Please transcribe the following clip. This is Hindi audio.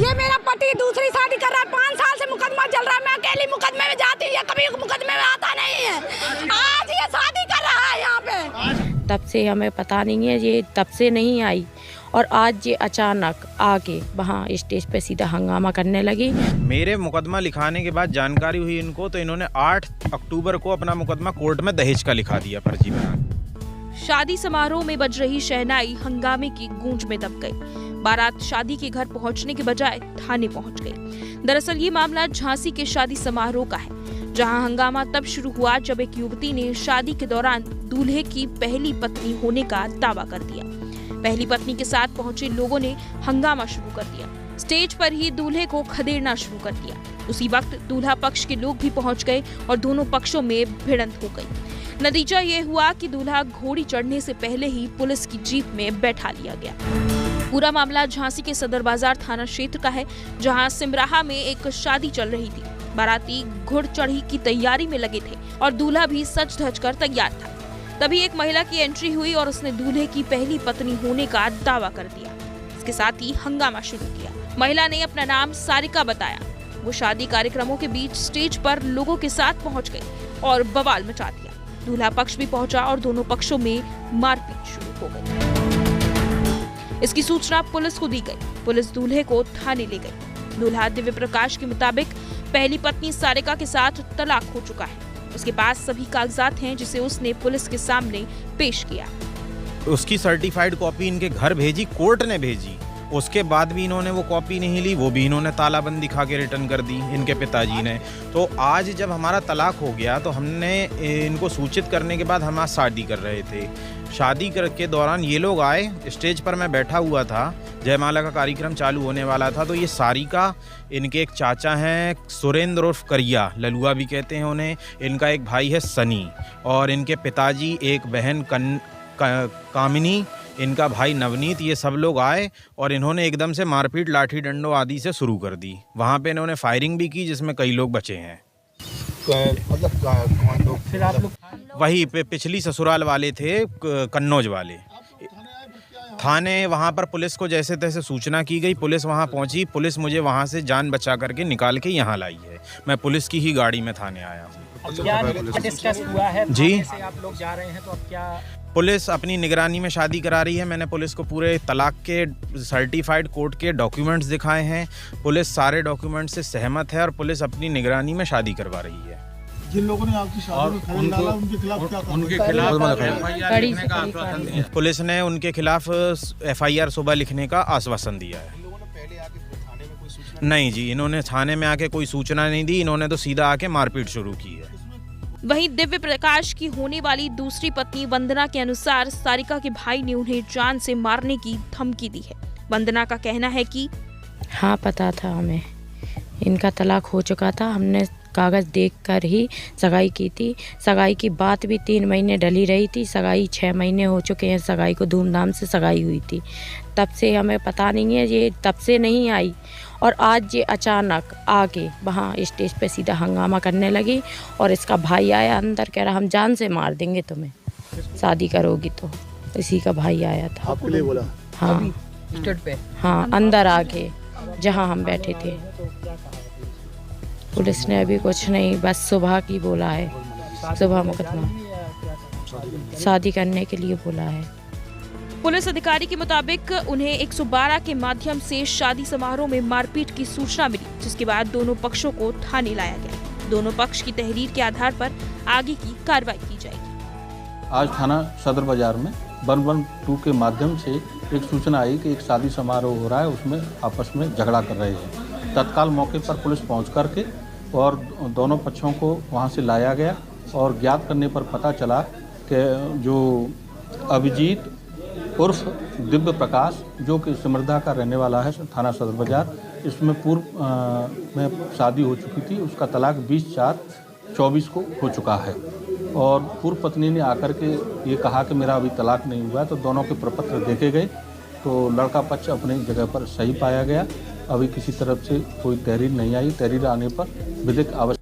ये मेरा पति दूसरी शादी कर रहा है, 5 साल से मुकदमा चल रहा है। मैं अकेली मुकदमे में जाती हूँ, ये कभी मुकदमे में आता नहीं है। आज ये शादी कर रहा है यहाँ पे। तब से हमें पता नहीं है, ये तब से नहीं आई और आज ये अचानक आके वहाँ स्टेज पे सीधा हंगामा करने लगी। मेरे मुकदमा लिखाने के बाद जानकारी हुई इनको, तो इन्होंने 8 अक्टूबर को अपना मुकदमा कोर्ट में दहेज का लिखा दिया, फर्जी बना। शादी समारोह में बज रही शहनाई हंगामे की गूंज में दब गई। बारात शादी के घर पहुंचने के बजाय थाने पहुंच गई। दरअसल ये मामला झांसी के शादी समारोह का है, जहां हंगामा तब शुरू हुआ जब एक युवती ने शादी के दौरान दूल्हे की पहली पत्नी होने का दावा कर दिया। पहली पत्नी के साथ पहुंचे लोगों ने हंगामा शुरू कर दिया। स्टेज पर ही दूल्हे को खदेड़ना शुरू कर दिया। उसी वक्त दूल्हा पक्ष के लोग भी पहुंच गए और दोनों पक्षों में भिड़ंत हो गई। नतीजा ये हुआ कि दूल्हा घोड़ी चढ़ने से पहले ही पुलिस की जीप में बैठा लिया गया। पूरा मामला झांसी के सदर बाजार थाना क्षेत्र का है, जहां सिमराहा में एक शादी चल रही थी। बाराती घुड़ चढ़ी की तैयारी में लगे थे और दूल्हा भी सज धज कर तैयार था। तभी एक महिला की एंट्री हुई और उसने दूल्हे की पहली पत्नी होने का दावा कर दिया। इसके साथ ही हंगामा शुरू किया। महिला ने अपना नाम सारिका बताया। वो शादी कार्यक्रमों के बीच स्टेज पर लोगों के साथ पहुंच गई और बवाल मचा दिया। दूल्हा पक्ष भी पहुंचा और दोनों पक्षों में मारपीट शुरू हो गई। इसकी सूचना पुलिस को दी गई। पुलिस दूल्हे को थाने ले गई। दूल्हा दिव्य प्रकाश के मुताबिक पहली पत्नी सारिका के साथ तलाक हो चुका है। उसके पास सभी कागजात हैं, जिसे उसने पुलिस के सामने पेश किया। उसकी सर्टिफाइड कॉपी इनके घर भेजी, कोर्ट ने भेजी। उसके बाद भी इन्होंने वो कॉपी नहीं ली, वो भी इन्होंने तालाबंद दिखा के रिटर्न कर दी इनके पिताजी ने। तो आज जब हमारा तलाक हो गया तो हमने इनको सूचित करने के बाद हम आज शादी कर रहे थे। शादी के दौरान ये लोग आए, स्टेज पर मैं बैठा हुआ था, जयमाला का कार्यक्रम चालू होने वाला था। तो ये सारिका, इनके एक चाचा हैं सुरेंद्र उर्फ करिया, ललुआ भी कहते हैं उन्हें, इनका एक भाई है सनी और इनके पिताजी, एक बहन कामिनी, इनका भाई नवनीत, ये सब लोग आए और इन्होंने एकदम से मारपीट लाठी डंडों आदि से शुरू कर दी। वहाँ पे इन्होंने फायरिंग भी की, जिसमें कई लोग बचे हैं। मतलब कौन लोग? फिर आप लोग वही पिछली ससुराल वाले थे, कन्नौज वाले। थाने वहाँ पर पुलिस को जैसे तैसे सूचना की गई, पुलिस वहाँ पहुँची। पुलिस मुझे वहाँ से जान बचा करके निकाल के यहाँ लाई है। मैं पुलिस की ही गाड़ी में थाने आया हूँ। क्या डिस्कस हुआ है जी, से आप लोग जा रहे हैं तो अब क्या? पुलिस अपनी निगरानी में शादी करा रही है। मैंने पुलिस को पूरे तलाक के सर्टिफाइड कोर्ट के डॉक्यूमेंट्स दिखाए हैं। पुलिस सारे डॉक्यूमेंट्स से सहमत है और पुलिस अपनी निगरानी में शादी करवा रही है। जिन लोगों ने आपकी शादी में खलल डाला, उनके खिलाफ क्या पुलिस ने उनके खिलाफ FIR सुबह लिखने का आश्वासन दिया है। नहीं जी, इन्होंने थाने में आके कोई सूचना नहीं दी, इन्होंने तो सीधा आके मारपीट शुरू की है। वहीं दिव्य प्रकाश की होने वाली दूसरी पत्नी वंदना के अनुसार सारिका के भाई ने उन्हें जान से मारने की धमकी दी है। वंदना का कहना है कि हाँ, पता था हमें, इनका तलाक हो चुका था। हमने कागज़ देखकर ही सगाई की थी। सगाई की बात भी 3 महीने डली रही थी। सगाई 6 महीने हो चुके हैं। सगाई को धूमधाम से सगाई हुई थी। तब से हमें पता नहीं है, ये तब से नहीं आई और आज ये अचानक आके वहाँ स्टेज पे सीधा हंगामा करने लगी और इसका भाई आया अंदर, कह रहा हम जान से मार देंगे तुम्हें, शादी करोगी तो। इसी का भाई आया था। आपके लिए बोला? हाँ, स्टेज पे? हाँ, अंदर आके जहाँ हम बैठे थे। पुलिस ने अभी कुछ नहीं, बस सुबह की बोला है, सुबह मुकदमा शादी करने के लिए बोला है। पुलिस अधिकारी के मुताबिक उन्हें 112 के माध्यम से शादी समारोह में मारपीट की सूचना मिली, जिसके बाद दोनों पक्षों को थाने लाया गया। दोनों पक्ष की तहरीर के आधार पर आगे की कार्रवाई की जाएगी। आज थाना सदर बाजार में 112 के माध्यम से एक सूचना आई कि एक शादी समारोह हो रहा है, उसमें आपस में झगड़ा कर रहे हैं। तत्काल मौके पर पुलिस पहुंच करके और दोनों पक्षों को वहां से लाया गया और ज्ञात करने पर पता चला कि जो अभिजीत उर्फ दिव्य प्रकाश, जो कि सिमरदा का रहने वाला है, थाना सदर बाजार, इसमें पूर्व में शादी हो चुकी थी। उसका तलाक 20/4/24 को हो चुका है और पूर्व पत्नी ने आकर के ये कहा कि मेरा अभी तलाक नहीं हुआ है। तो दोनों के प्रपत्र देखे गए तो लड़का पक्ष अपनी जगह पर सही पाया गया। अभी किसी तरफ से कोई तहरीर नहीं आई। तहरीर आने पर विधिक आवश्यक